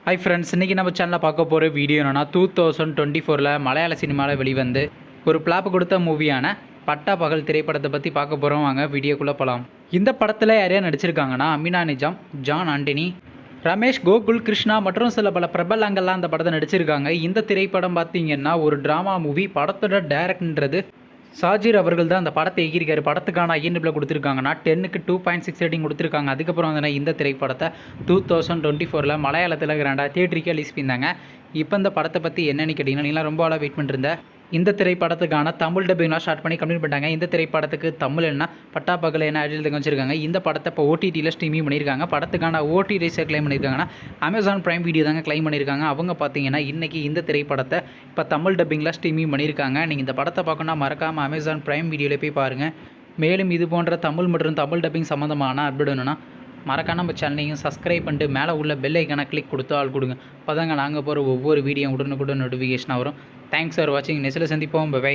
Hi friends, இன்றைக்கி நம்ம சேனலில் பார்க்க போகிற வீடியோ என்னென்னா 2024 மலையாள சினிமாவில் வெளிவந்து ஒரு பிளாப் கொடுத்த மூவியான பட்டா பகல் திரைப்படத்தை பற்றி பார்க்க போகிறோம். வாங்க வீடியோக்குள்ளே போகலாம். இந்த படத்தில் யாரையா நடிச்சிருக்காங்கன்னா அமீனா நிஜாம், ஜான் ஆண்டனி, ரமேஷ், கோகுல், கிருஷ்ணா மற்றும் சில பல பிரபலங்கள்லாம் அந்த படத்தை நடிச்சிருக்காங்க. இந்த திரைப்படம் பார்த்திங்கன்னா ஒரு ட்ராமா மூவி. படத்தோட டைரக்டர்ன்றது சாஜிர் அவர்கள் தான் அந்த படத்தை இயக்கியிருக்காரு. படத்துக்கான ஐஎன்டிபியில் கொடுத்துருக்காங்கன்னா 10க்கு 2.6 ரேட்டிங் கொடுத்துருக்காங்க. அதுக்கப்புறம் வந்து இந்த திரைப்படத்தை 2024 மலையாளத்தில் கிராண்டாக தியேட்டருக்கு ரிலீஸ் பண்ணியிருந்தாங்க. இப்போ இந்த படத்தை பற்றி என்னென்னு கேட்டிங்கன்னா, நீங்களாம் ரொம்ப ஆளாக வெயிட் பண்ணிருந்தேன். இந்த திரைப்படத்துக்கான தமிழ் டப்பிங்லாம் ஸ்டார்ட் பண்ணி கம்ப்ளீட் பண்ணிட்டாங்க. இந்த திரைப்படத்துக்கு தமிழ் என்ன பட்டா பகல் என்ன ஐடியில் வச்சுருக்காங்க. இந்த படத்தை இப்போ ஓடிடியில் ஸ்ட்ரீமிங் பண்ணியிருக்காங்க. படத்துக்கான ஓடி ரைஸை கிளைம் பண்ணியிருக்காங்கன்னா அமேசான் பிரைம் வீடியோ தாங்க கிளைம் பண்ணியிருக்காங்க. அவங்க பார்த்தீங்கன்னா இன்றைக்கி இந்த திரைப்படத்தை இப்போ தமிழ் டப்பிங்கில் ஸ்ட்ரீமிங் பண்ணியிருக்காங்க. நீங்கள் இந்த படத்தை பார்க்கணுன்னா மறக்காமல் அமேசான் பிரைம் வீடியோவில் போய் பாருங்கள். மேலும் இது போன்ற தமிழ் மற்றும் தமிழ் டப்பிங் சம்மந்தமான அப்டேட் வேணும்னா மறக்காம நம்ம சேனலையும் சப்ஸ்கிரைப் பண்ணிட்டு மேலே உள்ள பெல் ஐக்கானை கிளிக் கொடுத்து ஆள் கொடுங்க. அப்போ தாங்க நாங்கள் போகிற ஒவ்வொரு வீடியோ உடனுக்குடன் நோட்டிஃபிகேஷனாக வரும். தேங்க்ஸ் ஃபார் வாட்சிங். நெக்ஸ்ட்டில் சந்திப்போம். பை.